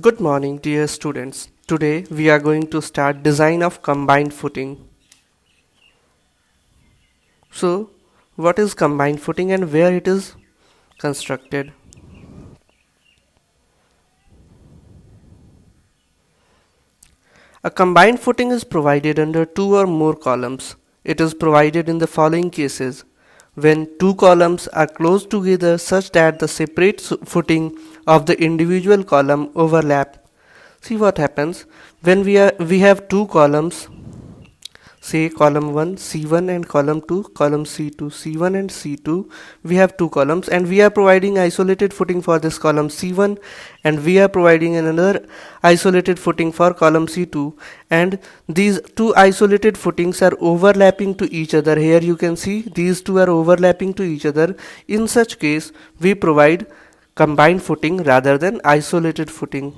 Good morning, dear students. Today we are going to start design of combined footing. So, what is combined footing and where it is constructed? A combined footing is provided under two or more columns. It is provided in the following cases: when two columns are close together such that the separate footing of the individual column overlap. See what happens when we have two columns, say column 1 C1 and column 2 column C2. C1 and C2, we have two columns and we are providing isolated footing for this column C1, and we are providing another isolated footing for column C2, and these two isolated footings are overlapping to each other. Here you can see these two are overlapping to each other. In such case we provide combined footing rather than isolated footing.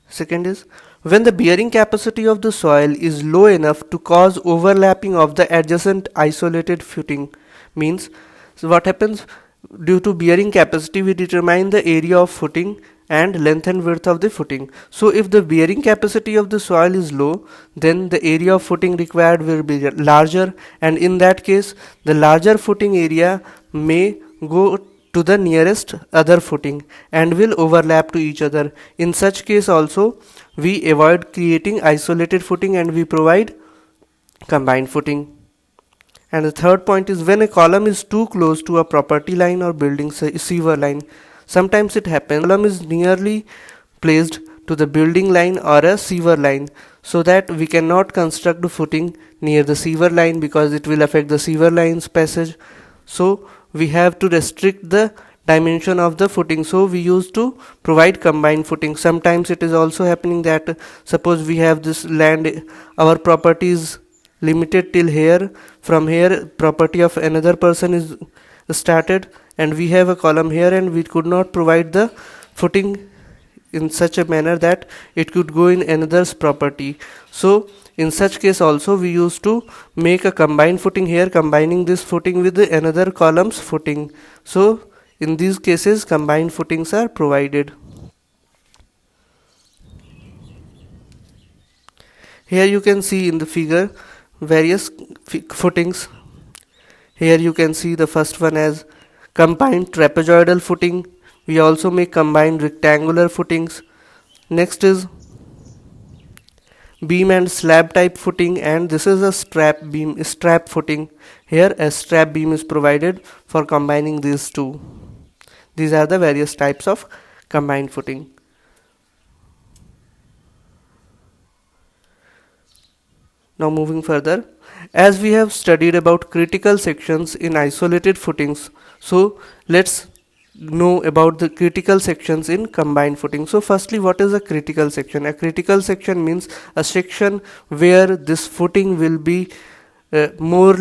Second is when the bearing capacity of the soil is low enough to cause overlapping of the adjacent isolated footing. Means, so what happens, due to bearing capacity we determine the area of footing and length and width of the footing. So if the bearing capacity of the soil is low, then the area of footing required will be larger, and in that case the larger footing area may go to the nearest other footing and will overlap to each other. In such case also we avoid creating isolated footing and we provide combined footing. And the third point is when a column is too close to a property line or building sewer line. Sometimes it happens column is nearly placed to the building line or a sewer line, so that we cannot construct the footing near the sewer line because it will affect the sewer line's passage. So we have to restrict the dimension of the footing, so we used to provide combined footing. Sometimes it is also happening that suppose we have this land, our property is limited till here, from here property of another person is started, and we have a column here and we could not provide the footing in such a manner that it could go in another's property. So in such case also we used to make a combined footing here, combining this footing with another column's footing. So in these cases combined footings are provided. Here you can see in the figure various footings. Here you can see the first one as combined trapezoidal footing. We also make combined rectangular footings. Next is beam and slab type footing, and this is a strap footing. Here a strap beam is provided for combining these two. These are the various types of combined footing. Now moving further, as we have studied about critical sections in isolated footings, so let's know about the critical sections in combined footing. So firstly, what is a critical section? A critical section means a section where this footing will be more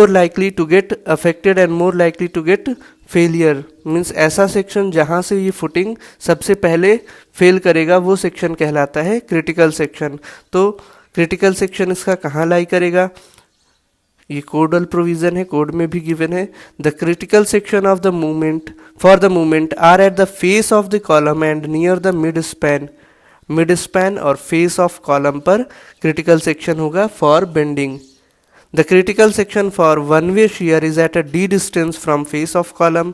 likely to get affected and more likely to get failure. Means ऐसा section जहाँ से ये footing सबसे पहले fail करेगा वो section कहलाता है critical section. तो critical section इसका कहाँ लाई करेगा? ये कोडल प्रोविजन है, कोड में भी गिवन है. The critical section of the movement for the movement are at the face of the column and near the mid span और फेस ऑफ कॉलम पर क्रिटिकल सेक्शन होगा for bending. The critical section for one way shear is at a d distance from face of column,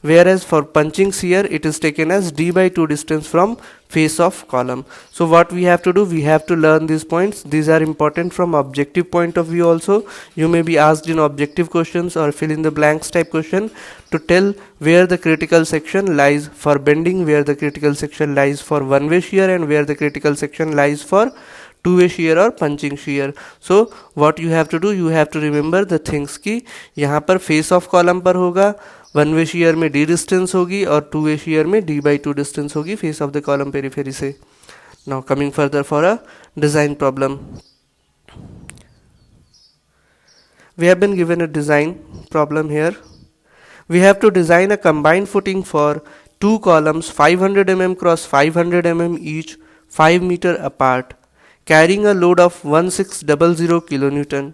whereas for punching shear it is taken as d/2 distance from face of column. So what we have to do, we have to learn these points. These are important from objective point of view also. You may be asked in objective questions or fill in the blanks type question to tell where the critical section lies for bending, where the critical section lies for one way shear, and where the critical section lies for two-way shear or punching shear. So what you have to do, you have to remember the things कि यहाँ पर face of column पर होगा, one way shear में d distance होगी और two way shear में d/2 distance होगी face of the column periphery से. Now coming further for a design problem. We have been given a design problem here. We have to design a combined footing for two columns 500 mm cross 500 mm each, 5 meter apart, carrying a load of 1600 kilonewton.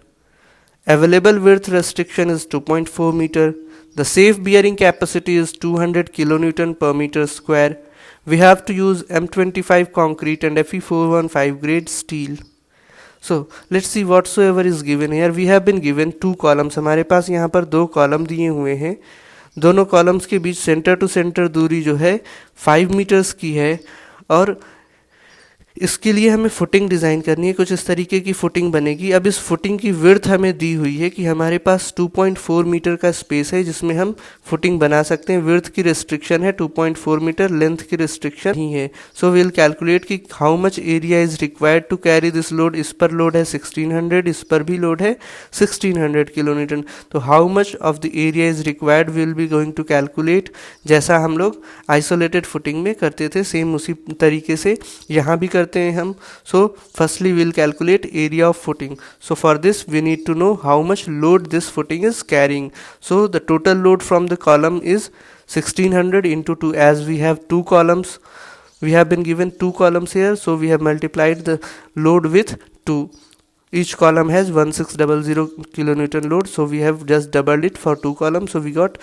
Available width restriction is 2.4 meter. The safe bearing capacity is 200 kilonewton per meter square. We have to use M25 concrete and Fe415 grade steel. So let's see whatsoever is given here. We have been given two columns. हमारे पास यहाँ पर दो column दिए हुए हैं. दोनों columns के बीच centre to centre दूरी जो है 5 मीटर्स की है और इसके लिए हमें फुटिंग डिज़ाइन करनी है. कुछ इस तरीके की फुटिंग बनेगी. अब इस फुटिंग की विड्थ हमें दी हुई है कि हमारे पास 2.4 मीटर का स्पेस है जिसमें हम फुटिंग बना सकते हैं. विड्थ की रिस्ट्रिक्शन है 2.4 मीटर, लेंथ की रिस्ट्रिक्शन नहीं है. सो विल कैलकुलेट कि how much area is required to carry this load. इस पर लोड है 1600, इस पर भी लोड है 1600 किलोन्यूटन. तो how much of the area is required will be going to calculate, जैसा हम लोग आइसोलेटेड फुटिंग में करते थे सेम उसी तरीके से यहाँ भी करते हैं हम. So firstly will calculate area of footing. So for this we need to know how much load this footing is carrying. So the total load from the column is 1600 into 2. As we have two columns, we have been given two columns here, so we have multiplied the load with 2. Each column has 1600 kilonewton load, so we have just doubled it for two columns, so we got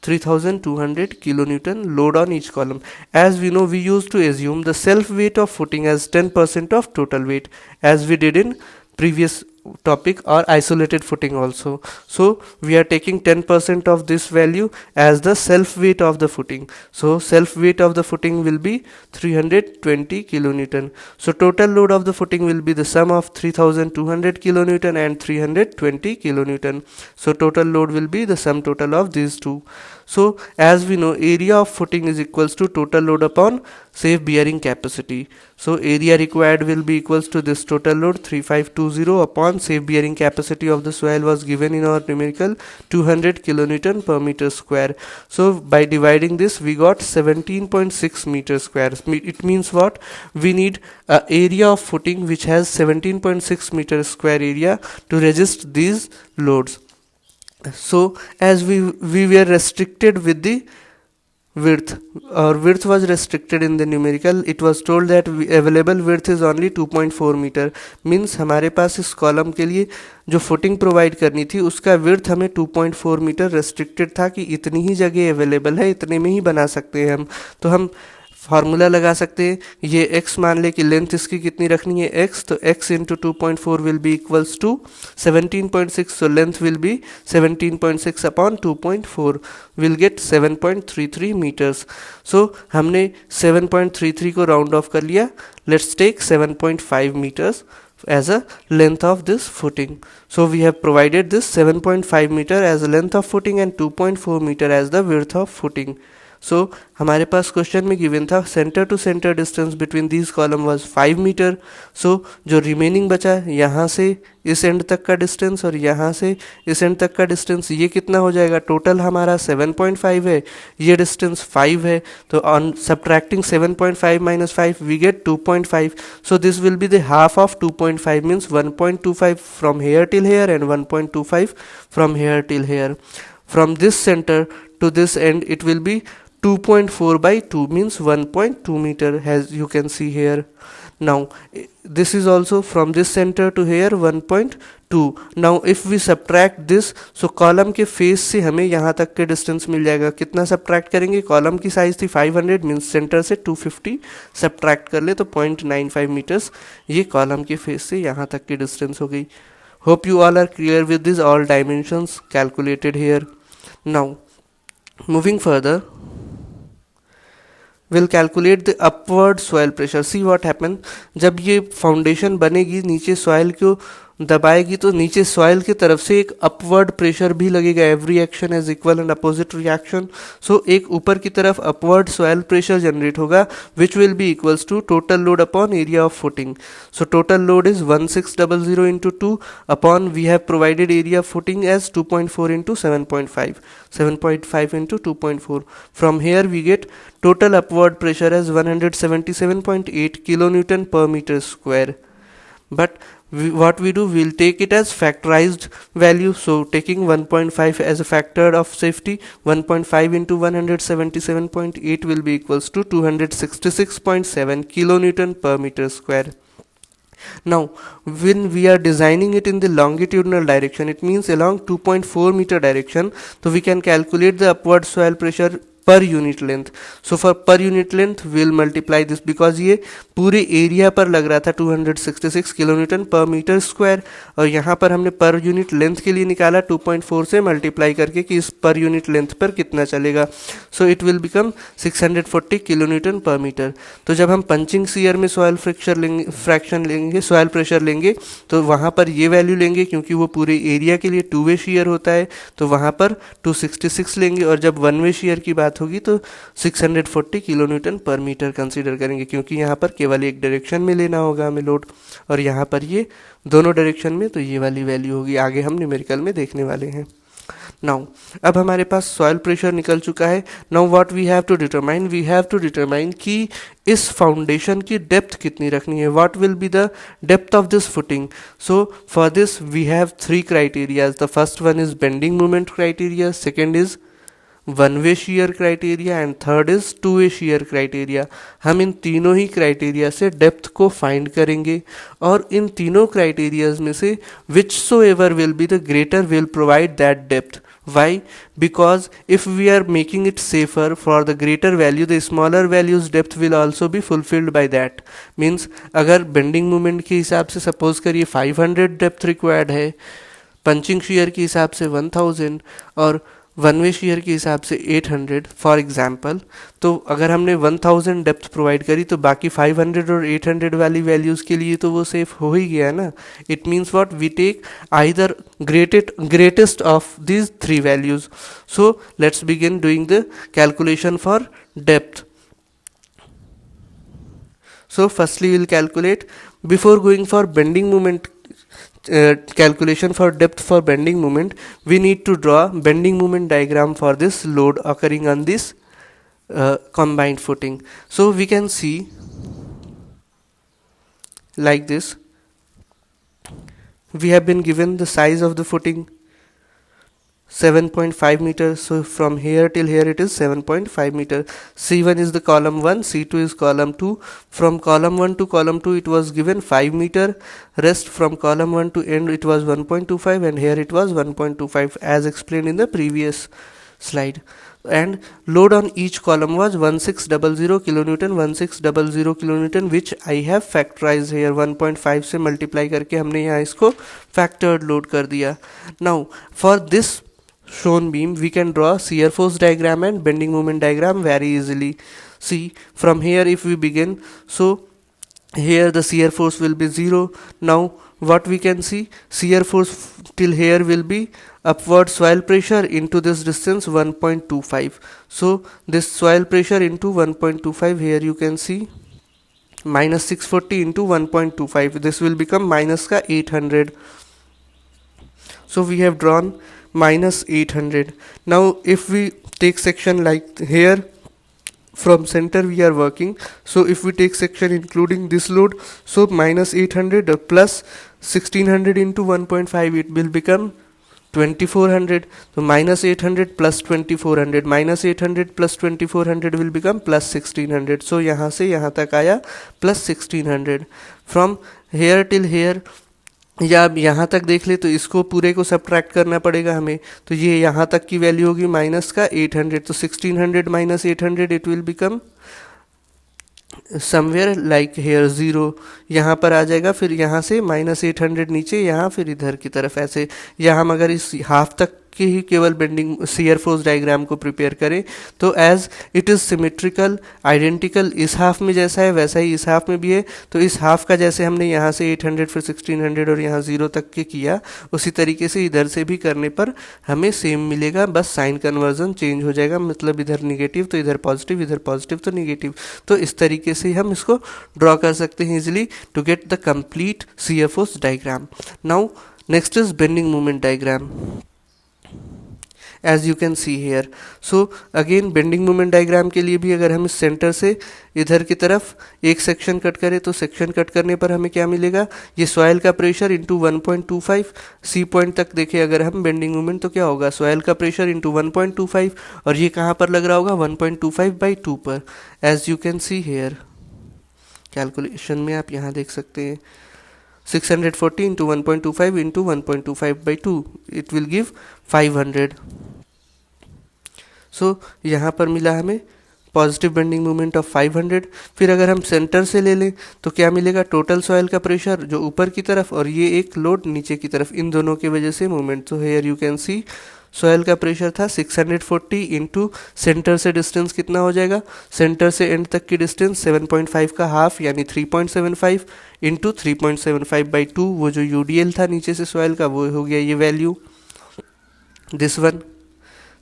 3200 kilonewton load on each column. As we know, we used to assume the self weight of footing as 10% of total weight, as we did in previous topic or isolated footing also. So we are taking 10% of this value as the self weight of the footing. So self weight of the footing will be 320 kilonewton. So total load of the footing will be the sum of 3200 kilonewton and 320 kilonewton. So total load will be the sum total of these two. So as we know, area of footing is equals to total load upon safe bearing capacity. So area required will be equals to this total load 3520 upon safe bearing capacity of the soil was given in our numerical 200 kilonewton per meter square. So by dividing this we got 17.6 meter square. It means what? We need a area of footing which has 17.6 meter square area to resist these loads. So as we were restricted with the width, our width was restricted in the numerical. It was told that available width is only 2.4 meter. Means हमारे पास इस column के लिए जो footing provide करनी थी उसका width हमें 2.4 metre restricted था कि इतनी ही जगह अवेलेबल है, इतने में ही बना सकते हैं हम. तो हम फार्मूला लगा सकते हैं. ये x मान ले कि लेंथ इसकी कितनी रखनी है x, तो x into 2.4 will be equals to 17.6. So length will be 17.6 upon 2.4 will get 7.33 meters. So हमने 7.33 को राउंड ऑफ कर लिया. Let's take 7.5 meters as a length of this footing. So we have provided this 7.5 meter as a length of footing and 2.4 meter as the width of footing. So हमारे पास question में given था center to center distance between these column was 5 meter. So जो remaining बचा यहाँ से इस and तक का डिस्टेंस और यहाँ से इस एंड तक का डिस्टेंस, ये कितना हो जाएगा? टोटल हमारा 7.5 है, ये डिस्टेंस 5 है. तो on subtracting 7.5 minus 5 we get 2.5. So this will be the half of 2.5 means 1.25 from here till here and 1.25 from here till here. From this center to this end it will be 2.4 by 2 means 1.2 meter, as you can see here. Now this is also from this center to here 1.2. Now if we subtract this, so column के face से हमें यहाँ तक के distance मिल जाएगा. कितना subtract करेंगे? Column की साइज थी 500 मीन्स सेंटर से 250 सब्ट्रैक्ट कर ले तो 0.95 मीटर्स ये कॉलम के फेस से यहाँ तक की डिस्टेंस हो गई. Hope you all are clear with this all dimensions calculated here. Now moving further, will calculate the upward soil pressure. See what happen, जब ये फाउंडेशन बनेगी नीचे सॉइल को दबाएगी तो नीचे सॉइल की तरफ से एक अपवर्ड प्रेशर भी लगेगा. Every action has equal and opposite reaction. So एक ऊपर की तरफ अपवर्ड सॉइल प्रेशर जनरेट होगा which will be equals to total load upon area of footing. So total load is 1600 into 2 upon we have provided area of footing as 2.4 into 7.5. 7.5 into 2.4. From here we get total upward pressure as 177.8 kilonewton per meter square. But what we do, we'll take it as factorized value. So taking 1.5 as a factor of safety, 1.5 into 177.8 will be equals to 266.7 kilonewton per meter square. Now, when we are designing it in the longitudinal direction, it means along 2.4 meter direction, so we can calculate the upward soil pressure per unit length. So for per unit length we'll multiply this, because ये पूरे area पर लग रहा था 266 kilonewton पर metre square, और यहाँ पर हमने पर यूनिट लेंथ के लिए निकाला 2.4 से मल्टीप्लाई करके कि इस पर यूनिट लेंथ पर कितना चलेगा. So it will become 640 kilonewton पर मीटर. तो जब हम पंचिंग सीयर में सॉइल फ्रैक्शन लेंगे, सॉइल प्रेशर लेंगे, तो वहाँ पर ये वैल्यू लेंगे, क्योंकि वो पूरे एरिया के लिए टू वे शेयर होता है, तो वहाँ पर 266 लेंगे. और जब वन वे शेयर की बात होगी तो 640 किलोन्यूटन पर मीटर कंसीडर करेंगे, क्योंकि यहाँ पर केवल एक डायरेक्शन में लेना होगा हमें लोड, और यहाँ पर ये दोनों डायरेक्शन में, तो ये वाली वैल्यू होगी. आगे हम न्यूमेरिकल में देखने वाले हैं. नाउ अब हमारे पास सॉइल प्रेशर निकल चुका है. Now what we have to determine, we have to determine कि इस फाउंडेशन की डेप्थ कितनी रखनी है. What will be the depth of this footing. So for this we have three criterias. The first one is bending moment criteria, second is one way shear criteria, and third is two way shear criteria. हम इन तीनों ही criteria से depth को find करेंगे, और इन तीनों क्राइटेरियाज में से which so ever will be the greater will provide that depth. Why? Because if we are making it safer for the greater value, the smaller values depth will also be fulfilled by that. Means अगर bending moment के हिसाब से suppose करिए 500 depth required है, punching shear के हिसाब से 1000, और वन वे शेयर के हिसाब से 800 फॉर एग्जाम्पल, तो अगर हमने 1000 डेप्थ प्रोवाइड करी तो बाकी 500 और 800 वाली वैल्यूज़ के लिए तो वो सेफ हो ही गया ना. It means what, we take either greatest of these three values. So let's begin doing the calculation for depth. So firstly we'll calculate, before going for bending moment calculation for depth for bending moment, we need to draw bending moment diagram for this load occurring on this combined footing. So we can see like this. We have been given the size of the footing 7.5 meters. So from here till here it is 7.5 meter. C1 is the column 1, C2 is column 2. From column 1 to column 2 it was given 5 meter. Rest from column 1 to end it was 1.25, and here it was 1.25 as explained in the previous slide. And load on each column was 1600 kilonewton, 1600 kilonewton, which I have factorized here. 1.5 से multiply करके हमने यहाँ इसको factored load कर दिया. Now for this shown beam we can draw shear force diagram and bending moment diagram very easily. See, from here if we begin, so here the shear force will be 0. Now what we can see, shear force till here will be upward soil pressure into this distance 1.25. so this soil pressure into 1.25, here you can see minus 640 into 1.25, this will become minus ka 800. so we have drawn minus 800. Now if we take section like here, from center we are working, so if we take section including this load, so minus 800 plus 1600 into 1.5, it will become 2400. so minus 800 plus 2400, minus 800 plus 2400 will become plus 1600. so यहाँ से यहाँ तक आया plus 1600. from here till here, या अब यहाँ तक देख ले तो इसको पूरे को सब्ट्रैक्ट करना पड़ेगा हमें, तो ये यहाँ तक की वैल्यू होगी माइनस का 800. तो 1600 minus 800 it will become somewhere like here 0 यहाँ पर आ जाएगा. फिर यहाँ से माइनस 800 नीचे, यहाँ फिर इधर की तरफ ऐसे. या हम अगर इस हाफ तक के ही केवल बेंडिंग शेयर फोर्स डायग्राम को प्रिपेयर करें, तो as it is symmetrical identical, इस हाफ में जैसा है वैसा ही इस हाफ में भी है. तो इस हाफ का जैसे हमने यहाँ से 800 फिर 1600 और यहाँ 0 तक के किया, उसी तरीके से इधर से भी करने पर हमें सेम मिलेगा, बस साइन कन्वर्जन चेंज हो जाएगा. मतलब इधर निगेटिव तो इधर पॉजिटिव तो निगेटिव. तो इस तरीके से हम इसको ड्रॉ कर सकते हैं easily to get the complete shear force diagram. Now next is bending moment diagram. as you can see here. so again bending moment diagram के लिए भी अगर हम इस सेंटर से इधर की तरफ एक सेक्शन कट करें, तो सेक्शन कट करने पर हमें क्या मिलेगा, ये सॉइल का प्रेशर इंटू 1.25. सी पॉइंट तक देखें अगर हम बेंडिंग मोमेंट, तो क्या होगा, सॉइल का प्रेशर इंटू 1.25, और ये कहाँ पर लग रहा होगा 1.25/2 पर. As you can see here calculation में आप यहाँ देख सकते हैं 640 into 1.25 into 1.25 by 2, it will give 500. सो यहाँ पर मिला हमें पॉजिटिव बेंडिंग मोमेंट ऑफ 500. फिर अगर हम सेंटर से ले लें तो क्या मिलेगा, टोटल सॉइल का प्रेशर जो ऊपर की तरफ और ये एक लोड नीचे की तरफ, इन दोनों की वजह से मोमेंट. तो here you can see soil का प्रेशर था 640 इंटू सेंटर से डिस्टेंस कितना हो जाएगा, सेंटर से एंड तक की डिस्टेंस 7.5 का हाफ यानी 3.75 इंटू 3.75 बाई 2, वो जो यूडीएल था नीचे से सॉइल का वो हो गया ये value. This one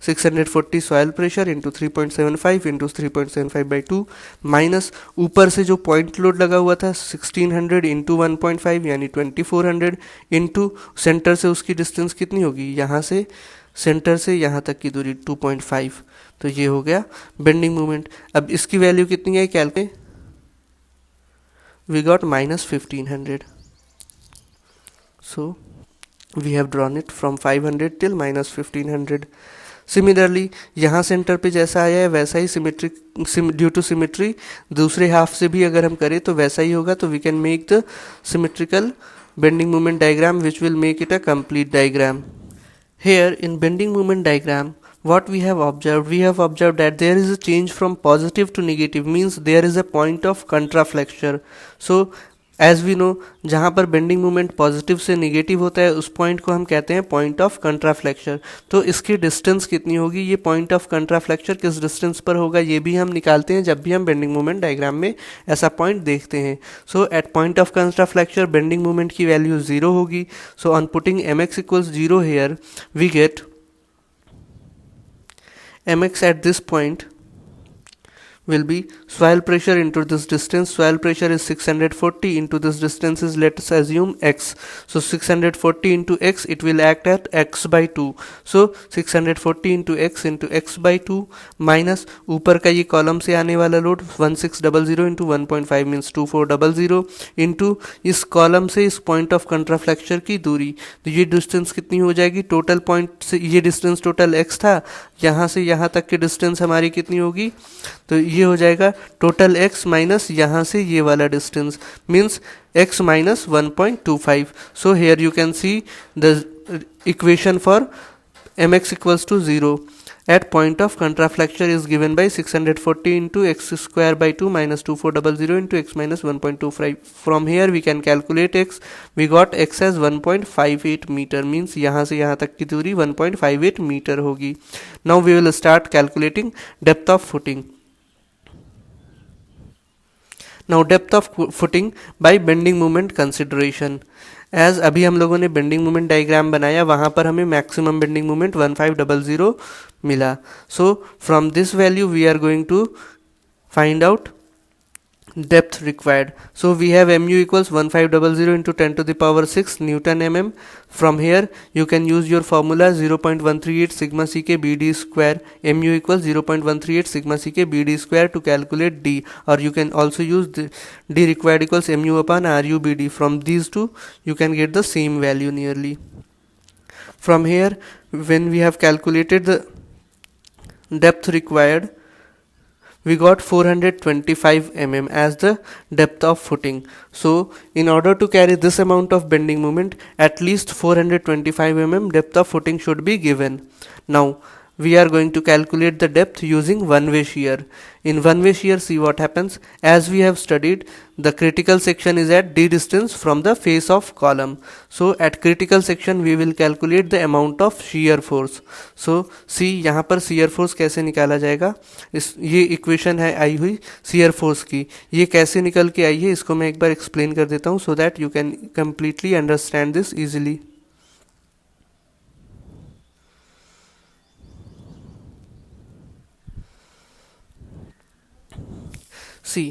640 soil pressure into 3.75 into 3.75 by 2 minus ऊपर से जो पॉइंट लोड लगा हुआ था 1600 इंटू 1.5 यानी 2400 इंटू सेंटर से उसकी डिस्टेंस कितनी होगी, यहाँ से सेंटर से यहाँ तक की दूरी 2.5. तो ये हो गया बेंडिंग मोमेंट. अब इसकी वैल्यू कितनी है calculate, we got -1500. So we have drawn it from 500 till -1500. Similarly यहाँ सेंटर पे जैसा आया है वैसा ही सिमेट्रिक ड्यू टू सिमेट्री दूसरे हाफ से भी अगर हम करें तो वैसा ही होगा. तो we can make the symmetrical bending moment diagram which will make it a complete diagram. Here in bending moment diagram, what we have observed that there is a change from positive to negative, means there is a point of contraflexure. So as we know, जहाँ पर bending moment positive से negative होता है उस point को हम कहते हैं पॉइंट ऑफ कंट्राफ्लेक्चर. तो इसकी डिस्टेंस कितनी होगी, ये पॉइंट ऑफ कंट्राफ्लेक्चर किस डिस्टेंस पर होगा, ये भी हम निकालते हैं जब भी हम बेंडिंग मोमेंट डायग्राम में ऐसा पॉइंट देखते हैं. So at point of contraflexure bending moment की वैल्यू 0 होगी. So on putting mx equals 0 here we get mx at this point will be soil pressure into this distance. Soil pressure is 640 into this distance is, let's assume, x. So 640 into x, it will act at x by 2. So 640 into x by 2 minus ऊपर का ये column से आने वाला load 1600 into 1.5 means 2400 into इस column से इस point of contraflexure की दूरी. तो ये डिस्टेंस कितनी हो जाएगी, टोटल पॉइंट से ये डिस्टेंस टोटल x था, यहाँ से यहाँ तक की डिस्टेंस हमारी कितनी होगी, तो ये हो जाएगा टोटल x माइनस यहाँ से ये वाला distance means x minus 1.25. So here you can see the equation for mx equals to 0 at point of contraflexure is given by 640 into x square by 2 minus 2400 into x minus 1.25. From here we can calculate x. We got x as 1.58 meter, means यहाँ से यहाँ तक की दूरी 1.58 meter होगी. Now we will start calculating depth of footing. Now depth of footing by bending moment consideration. As अभी हम लोगों ने बेंडिंग मोमेंट डायग्राम बनाया, वहाँ पर हमें मैक्सिमम बेंडिंग मोमेंट 1500 मिला. So from this value we are going to find out depth required. So we have mu equals 1500 into 10 to the power 6 Newton mm. From here you can use your formula 0.138 sigma ck bd square. Mu equals 0.138 sigma ck bd square to calculate d, or you can also use d required equals mu upon ru bd. From these two you can get the same value nearly. From here when we have calculated the depth required, we got 425 mm as the depth of footing. So in order to carry this amount of bending moment, at least 425 mm depth of footing should be given. Now we are going to calculate the depth using one-way shear. In one-way shear, see what happens. As we have studied, the critical section is at d distance from the face of column. So at critical section we will calculate the amount of shear force. So see यहाँ पर shear force कैसे निकाला जाएगा, इस ये equation है आई हुई shear force की, ये कैसे निकल के आई है इसको मैं एक बार एक्सप्लेन कर देता हूँ, so that you can completely understand this easily. See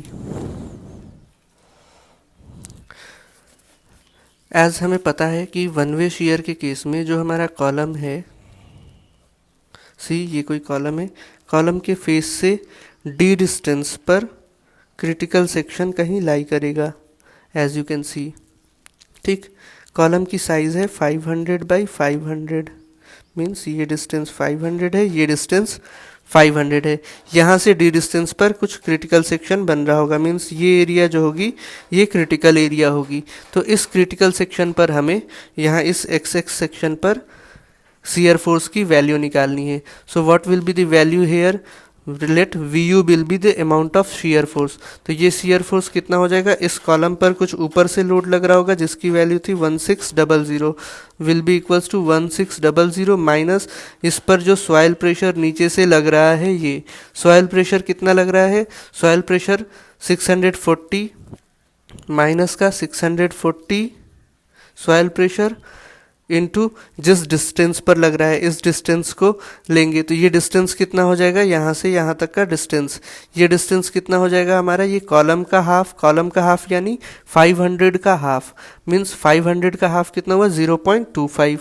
as हमें पता है कि वन वे शेयर के केस में जो हमारा कॉलम है, सी ये कोई कॉलम है, कॉलम के फेस से डी डिस्टेंस पर क्रिटिकल सेक्शन कहीं लाई करेगा एज यू कैन सी. ठीक, कॉलम की साइज है 500 बाई 500 मीन्स ये डिस्टेंस 500 है, ये डिस्टेंस 500 है। यहाँ से डी डिस्टेंस पर कुछ क्रिटिकल सेक्शन बन रहा होगा, मीन्स ये एरिया जो होगी ये क्रिटिकल एरिया होगी। तो इस क्रिटिकल सेक्शन पर हमें यहाँ इस एक्स एक्स सेक्शन पर शियर फोर्स की वैल्यू निकालनी है। So what will be the value here, let V U will be the amount of shear force. तो ये शियर फोर्स कितना हो जाएगा, इस कॉलम पर कुछ ऊपर से लोड लग रहा होगा जिसकी वैल्यू थी 1600 will be equals to 1600 minus इस पर जो सॉइल प्रेशर नीचे से लग रहा है, ये सॉइल प्रेशर कितना लग रहा है, सॉइल प्रेशर 640 माइनस का 640 सॉइल प्रेशर इनटू जिस डिस्टेंस पर लग रहा है इस डिस्टेंस को लेंगे। तो ये डिस्टेंस कितना हो जाएगा, यहाँ से यहाँ तक का डिस्टेंस, ये डिस्टेंस कितना हो जाएगा हमारा, ये कॉलम का हाफ यानी 500 का हाफ, मीन्स 500 का हाफ कितना हुआ 0.25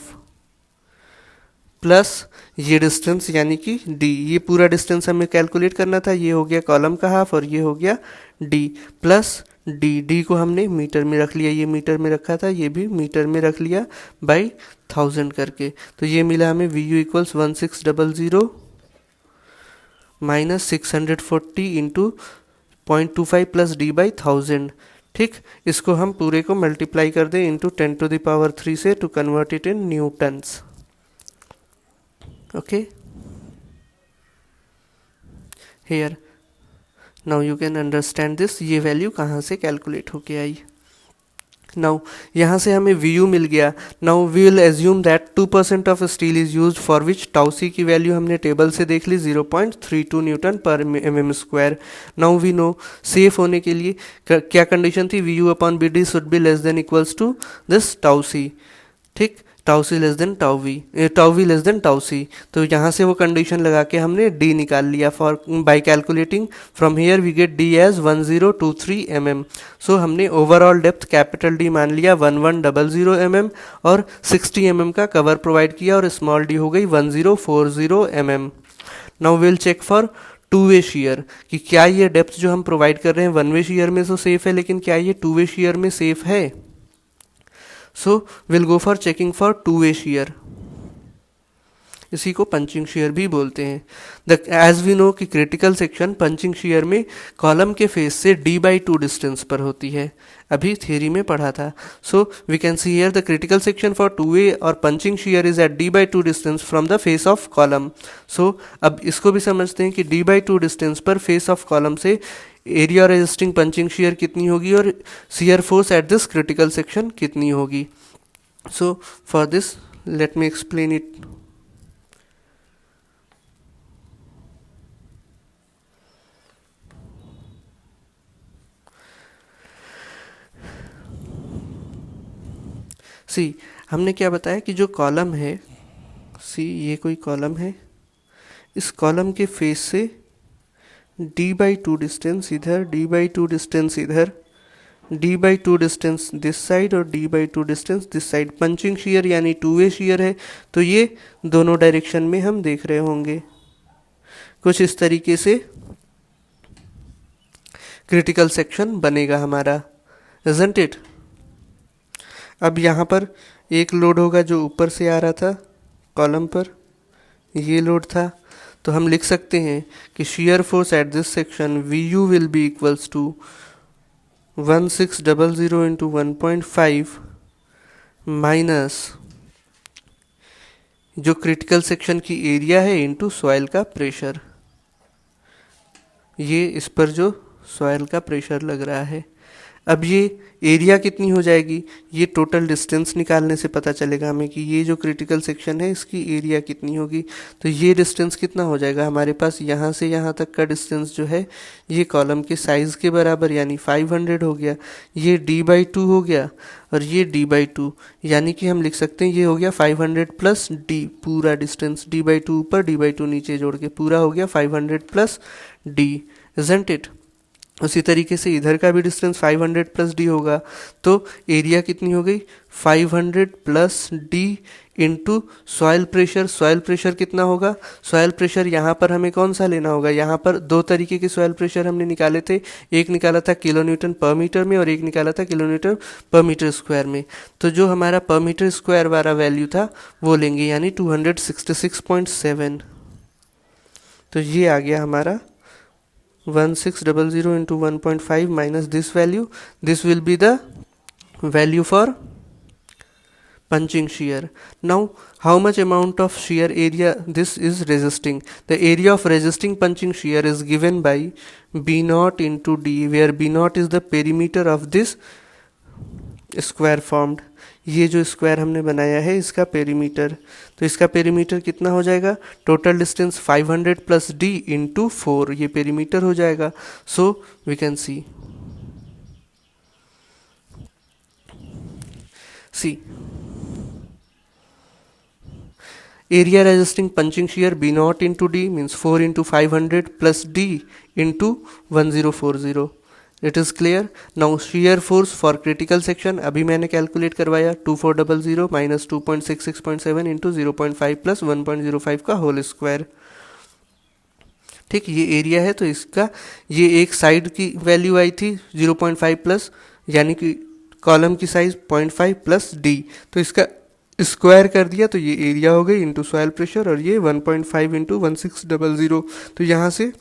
प्लस ये डिस्टेंस यानी कि डी, ये पूरा डिस्टेंस हमें कैलकुलेट करना था, ये हो गया कॉलम का हाफ और ये हो गया डी प्लस डी को हमने मीटर में रख लिया, ये मीटर में रखा था, ये भी मीटर में रख लिया बाई 1000 करके। तो ये मिला हमें V U equals 1600 minus 640 into 0.25 plus D by 1000। ठीक, इसको हम पूरे को मल्टीप्लाई कर दें इंटू 10⁻³ से to convert it in newtons. Okay, here now you can understand this, ये वैल्यू कहाँ से कैलकुलेट होके आई। नाउ यहाँ से हमें वी यू मिल गया। Now we will assume that 2% of steel is used for which tau C की वैल्यू हमने टेबल से देख ली 0.32 न्यूटन पर mm square. Now we know safe होने के लिए क्या कंडीशन थी, V U upon B D should be less than equals to this tau C. ठीक, tau C less than tau V less than tau C. तो यहाँ से वो कंडीशन लगा के हमने डी निकाल लिया for by calculating from here we get D as 1023 mm। सो हमने ओवरऑल डेप्थ कैपिटल डी मान लिया 1100 mm और 60 mm का कवर प्रोवाइड किया और स्मॉल डी हो गई 1040 mm। Now will check for two way shear कि क्या ये डेप्थ जो हम प्रोवाइड कर रहे हैं वन वे शेयर में तो सेफ है, लेकिन क्या ये टू वे शेयर में सेफ है। So will go for checking for two way share, इसी को पंचिंग शेयर भी बोलते हैं। एज वी नो कि क्रिटिकल सेक्शन पंचिंग शेयर में कॉलम के फेस से d/2 डिस्टेंस पर होती है, अभी थ्योरी में पढ़ा था। So we can see here the critical section for two way और punching shear is at d/2 distance from the face of column. So अब इसको भी समझते हैं कि d/2 डिस्टेंस पर फेस ऑफ कॉलम से एरिया रेजिस्टिंग पंचिंग शेयर कितनी होगी और shear force at this critical section कितनी होगी। So for this let me explain it. See, हमने क्या बताया कि जो कॉलम है, सी ये कोई कॉलम है, इस कॉलम के फेस से d/2 डिस्टेंस इधर, d/2 डिस्टेंस इधर, d/2 डिस्टेंस दिस साइड और d/2 distance this side. Punching share यानी टू वे शेयर है, तो ये दोनों डायरेक्शन में हम देख रहे होंगे। कुछ इस तरीके से क्रिटिकल सेक्शन बनेगा हमारा, isn't it? अब यहाँ पर एक लोड होगा जो ऊपर से आ रहा था कॉलम पर, ये लोड था, तो हम लिख सकते हैं कि shear force at this section VU will be equals to 1600 into 1.5 minus जो क्रिटिकल सेक्शन की एरिया है इंटू सॉइल का प्रेशर, ये इस पर जो सॉइल का प्रेशर लग रहा है। अब ये एरिया कितनी हो जाएगी, ये टोटल डिस्टेंस निकालने से पता चलेगा हमें कि ये जो क्रिटिकल सेक्शन है इसकी एरिया कितनी होगी। तो ये डिस्टेंस कितना हो जाएगा हमारे पास, यहाँ से यहाँ तक का डिस्टेंस जो है ये कॉलम के साइज़ के बराबर यानी 500 हो गया, ये d/2 हो गया और ये d/2, यानी कि हम लिख सकते हैं ये हो गया 500 प्लस d, पूरा डिस्टेंस d/2 ऊपर d/2 नीचे जोड़ के पूरा हो गया 500 प्लस d, isn't it? उसी तरीके से इधर का भी डिस्टेंस 500 प्लस डी होगा, तो एरिया कितनी हो गई 500 plus D into soil pressure. Soil pressure कितना होगा, सॉइल प्रेशर यहाँ पर हमें कौन सा लेना होगा, यहाँ पर दो तरीके के सॉइल प्रेशर हमने निकाले थे, एक निकाला था किलोन्यूटन पर मीटर में और एक निकाला था किलोमीटर पर मीटर स्क्वायर में। तो जो हमारा पर मीटर स्क्वायर वाला वैल्यू था वो लेंगे, यानी 266.7। तो ये आ गया हमारा 1600 into 1.5 minus this value. This will be the value for punching shear. Now how much amount of shear area this is resisting? The area of resisting punching shear is given by B naught into D, where B naught is the perimeter of this square formed. ये जो square हमने बनाया है इसका perimeter, तो इसका perimeter कितना हो जाएगा? Total distance 500 plus D into 4, ये पेरीमीटर हो जाएगा. So we can see area resisting punching shear B naught into D means 4 into 500 plus D into 1040. It is clear. Now shear force for critical section अभी मैंने calculate करवाया 2400 minus 2.66.7 into 0.5 plus 1.05 का whole square. ठीक, ये area है, तो इसका ये एक साइड की वैल्यू आई थी 0.5 प्लस, यानी कि कॉलम की साइज 0.5 प्लस डी, तो इसका स्क्वायर कर दिया तो ये एरिया हो गई इंटू सॉइल प्रेशर, और ये 1.5 इंटू 1600. तो यहाँ से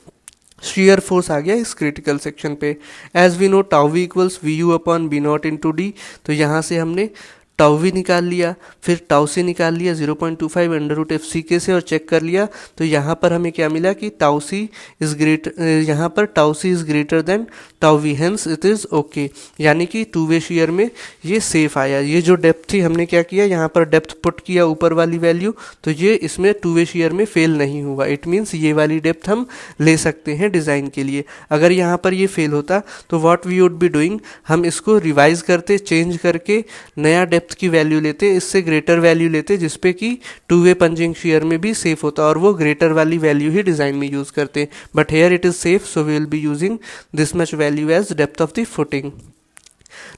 shear फोर्स आ गया इस क्रिटिकल सेक्शन पे. As we know tau V equals V U upon B naught into D, तो यहाँ से हमने टाउ वी निकाल लिया, फिर टाउ सी निकाल लिया 0.25 अंडर रूट एफ सी के से, और चेक कर लिया तो यहाँ पर हमें क्या मिला कि टाउ सी इज ग्रेटर, यहाँ पर tau C is greater than tau V, hence it is okay, यानी कि टू वे शेयर में ये सेफ आया. ये जो डेप्थ थी हमने क्या किया, यहाँ पर डेप्थ पुट किया ऊपर वाली वैल्यू, तो ये इसमें टू वे शेयर में फेल नहीं हुआ. इट मीन्स ये वाली डेप्थ हम ले सकते हैं डिज़ाइन के लिए. अगर यहाँ पर ये फेल होता तो what we would be doing, हम इसको रिवाइज करते, चेंज करके नया डेप्थ की वैल्यू लेते, इससे ग्रेटर वैल्यू लेते, जिसपे कि टू वे पंचिंग शेयर में भी सेफ होता, और वो ग्रेटर वाली वैल्यू ही डिजाइन में यूज करते. But here it is safe, so we will be using this much value as depth of the footing.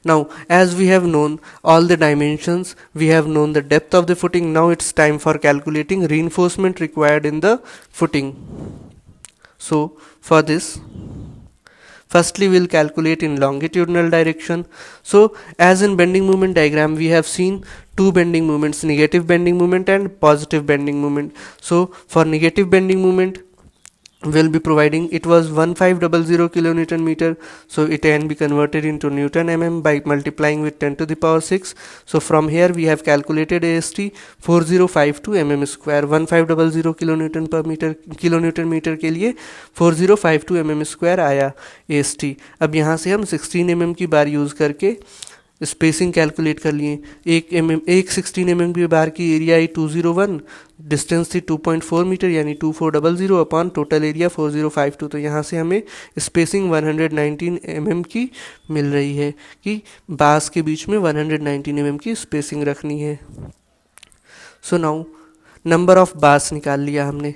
Now as we have known all the dimensions, we have known the depth of the footing, now it's time for calculating reinforcement required in the footing. So for this, firstly we'll calculate in longitudinal direction. So as in bending moment diagram we have seen two bending moments, negative bending moment and positive bending moment. So for negative bending moment will be providing, it was 1500 kilonewton meter, so it can be converted into Newton mm by multiplying with 10 to the power 6. So from here we have calculated AST 4052 mm square. 1500 kilonewton meter के लिए 4052 mm square आया AST. अब यहाँ से हम 16 mm की बार use करके spacing calculate कर लिए. एक 16 mm की बार की एरिया आई 201, डिस्टेंस थी 2.4 मीटर, यानी 2400 अपॉन टोटल एरिया 4052. तो यहाँ से हमें स्पेसिंग 119 mm की मिल रही है कि बास के बीच में 119 mm की स्पेसिंग रखनी है. सो नाउ नंबर ऑफ बास निकाल लिया हमने,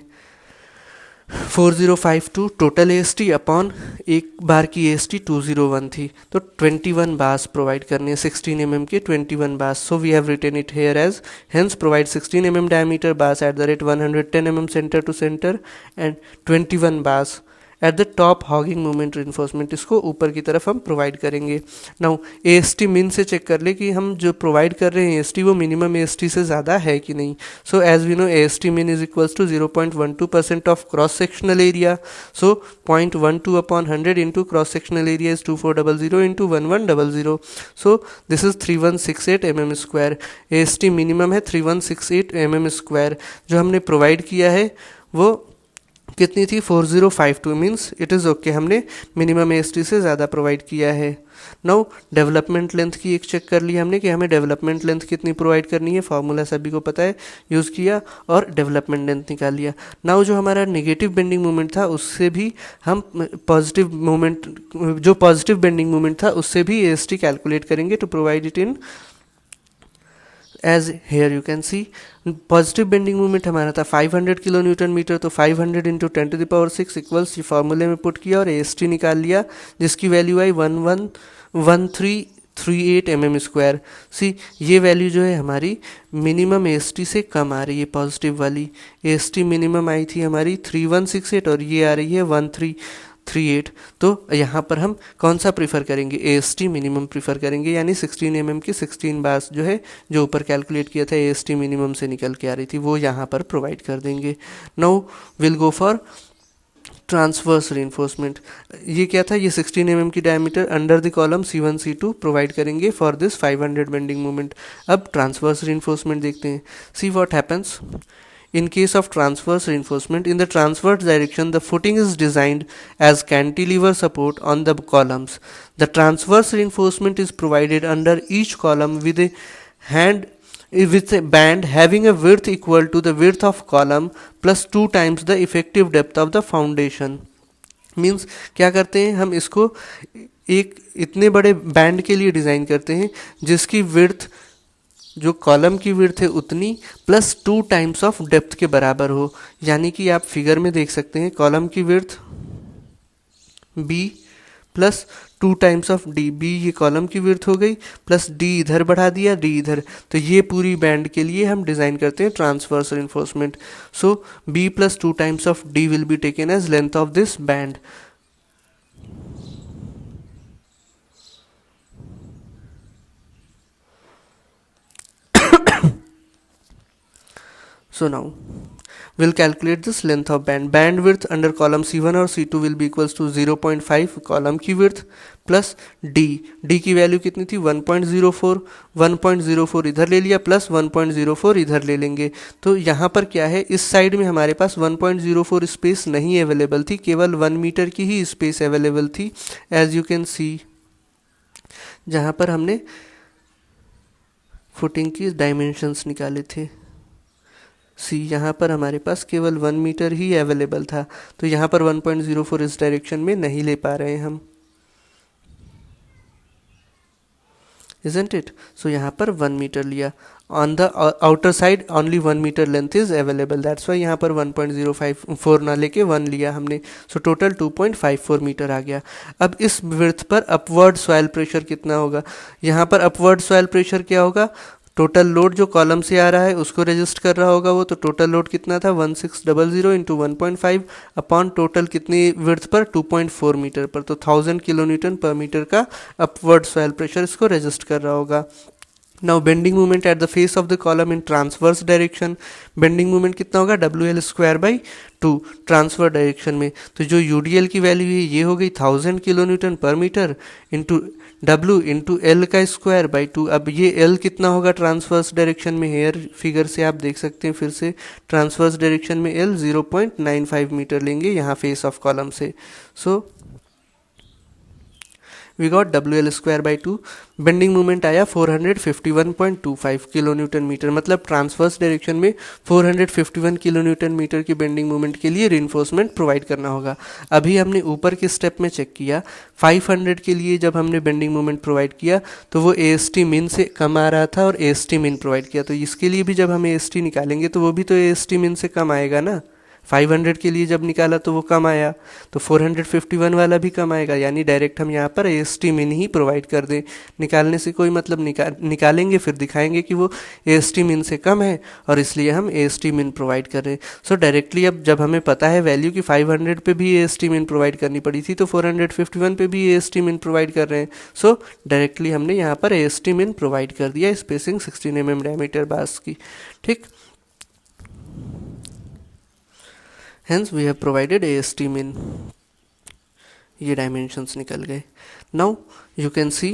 4052 टोटल AST अपॉन एक बार की AST 201 थी, तो 21 बास प्रोवाइड करने हैं 16 mm के 21 bars. So we have written it here as hence provide 16 mm diameter bars at the rate 110 mm center to center and 21 bars at the top hogging moment reinforcement, इसको ऊपर की तरफ हम प्रोवाइड करेंगे. Now AST मिन से check कर ले कि हम जो प्रोवाइड कर रहे हैं AST वो मिनिमम AST से ज़्यादा है कि नहीं. So as we know AST min is equals to 0.12% of cross sectional area. So 0.12 upon 100 into cross sectional area is 2400 into 1100. So this is 3168 mm square. AST minimum है 3168 mm square. जो हमने provide किया है वो कितनी थी 4052, means it is okay, हमने minimum AST से ज़्यादा प्रोवाइड किया है. नाउ डेवलपमेंट लेंथ की एक चेक कर ली हमने कि हमें डेवलपमेंट लेंथ कितनी प्रोवाइड करनी है, फार्मूला सभी को पता है, यूज़ किया और डेवलपमेंट लेंथ निकाल लिया. नाउ जो हमारा नेगेटिव बेंडिंग मोमेंट था उससे भी हम पॉजिटिव मोमेंट, जो पॉजिटिव बेंडिंग मोमेंट था उससे भी AST कैलकुलेट करेंगे to provide it in. As here you can see positive bending moment हमारा था 500 किलो न्यूटन मीटर, तो 500 into 10 to the power 6 equals ये फार्मूले में पुट किया और AST निकाल लिया, जिसकी वैल्यू आई 111338 mm स्क्वायर. सी ये वैल्यू जो है हमारी मिनिमम AST से कम आ रही है. पॉजिटिव वाली AST मिनिमम आई थी हमारी 3168 और ये आ रही है 1338. तो यहाँ पर हम कौन सा प्रीफर करेंगे, AST मिनिमम प्रीफर करेंगे, यानी 16 mm की 16 बास जो है जो ऊपर कैलकुलेट किया था AST मिनिमम से निकल के आ रही थी वो यहाँ पर प्रोवाइड कर देंगे. Now will go for transverse reinforcement, ये क्या था, ये 16 mm की diameter under the column C1 C2 provide करेंगे फॉर दिस 500 बेंडिंग मोमेंट। अब ट्रांसवर्स reinforcement देखते हैं। See what happens in case of transverse reinforcement. In the transverse direction, the footing is designed as cantilever support on the columns. The transverse reinforcement is provided under each column with a band having a width equal to the width of column plus 2 times the effective depth of the foundation. Means क्या करते हैं, हम इसको एक इतने बड़े band के लिए डिज़ाइन करते हैं जिसकी विड्थ जो कॉलम की विड्थ है उतनी प्लस 2 टाइम्स ऑफ डेप्थ के बराबर हो। यानी कि आप फिगर में देख सकते हैं कॉलम की width b plus 2 times of D, B ये कॉलम की विड्थ हो गई प्लस डी इधर बढ़ा दिया, डी इधर, तो ये पूरी बैंड के लिए हम डिज़ाइन करते हैं transverse reinforcement. So b plus 2 times of D will be taken as length of this band. So now we'll calculate this length of band. Band width under column C1 और C2 will be equals to 0.5 column की width plus D। D की value कितनी थी 1.04, 1.04 इधर ले लिया plus 1.04 इधर ले लेंगे। तो यहाँ पर क्या है, इस साइड में हमारे पास 1.04 स्पेस नहीं अवेलेबल थी, केवल 1 मीटर की ही स्पेस अवेलेबल थी। एज यू कैन सी जहाँ पर हमने फुटिंग की डायमेंशंस निकाले थे, सी यहाँ पर हमारे पास केवल 1 मीटर ही अवेलेबल था, तो यहाँ पर 1.04 इस डायरेक्शन में नहीं ले पा रहे हैं हम, isn't it? So यहाँ पर 1 मीटर लिया। On the outer side only 1 metre length is available, that's why यहाँ पर 1.054 ना लेके 1 लिया हमने। सो टोटल 2.54 मीटर आ गया। अब इस विड्थ पर अपवर्ड सॉइल प्रेशर कितना होगा, यहाँ पर अपवर्ड सॉइल प्रेशर क्या होगा, टोटल लोड जो कॉलम से आ रहा है उसको रजिस्ट कर रहा होगा वो, तो टोटल लोड कितना था 1600 इंटू 1.5 अपॉन टोटल कितनी विड्थ पर 2.4 मीटर पर, तो 1000 किलो न्यूटन पर मीटर का अपवर्ड सॉइल प्रेशर इसको रजिस्ट कर रहा होगा। Now bending movement at the face of the column in transverse direction, bending movement कितना होगा WL² / 2 ट्रांसफर डायरेक्शन में, तो जो UDL की वैल्यू है ये हो गई 1000 kilo newton per metre into W into L का स्क्वायर बाई 2। अब ये L कितना होगा ट्रांसवर्स डायरेक्शन में, हेयर फिगर से आप देख सकते हैं फिर से, ट्रांसवर्स डायरेक्शन में L 0.95 मीटर लेंगे यहाँ फेस ऑफ कॉलम से। So we got WL² / 2, bending movement आया 451.25 किलो न्यूटन मीटर, मतलब ट्रांसवर्स डायरेक्शन में 451 किलो न्यूटन मीटर की बेंडिंग मूवमेंट के लिए रिइंफोर्समेंट प्रोवाइड करना होगा। अभी हमने ऊपर के स्टेप में चेक किया 500 के लिए जब हमने बेंडिंग मूवमेंट प्रोवाइड किया तो वो AST min से कम आ रहा था और AST min प्रोवाइड किया, तो इसके लिए भी जब हम AST निकालेंगे तो वो भी तो AST min से कम आएगा ना। 500 के लिए जब निकाला तो वो कम आया, तो 451 वाला भी कम आएगा, यानी डायरेक्ट हम यहाँ पर AST min ही प्रोवाइड कर दें। निकालने से कोई मतलब, निकालेंगे फिर दिखाएंगे कि वो AST min से कम है और इसलिए हम AST min प्रोवाइड कर रहे हैं। सो डायरेक्टली अब जब हमें पता है वैल्यू कि 500 पे भी AST min प्रोवाइड करनी पड़ी थी तो 451 पे भी AST min प्रोवाइड कर रहे हैं। सो डायरेक्टली हमने यहाँ पर AST min प्रोवाइड कर दिया स्पेसिंग 16 mm डायमीटर बास की, ठीक। Hence we have provided AST min, ये dimensions निकल गए। Now you can see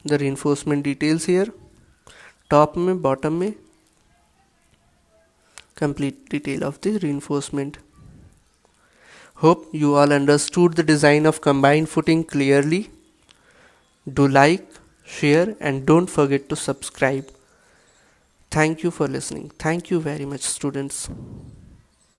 the reinforcement details here, top में bottom में complete detail of the reinforcement. Hope you all understood the design of combined footing clearly. Do like, share and don't forget to subscribe. Thank you for listening. Thank you very much students.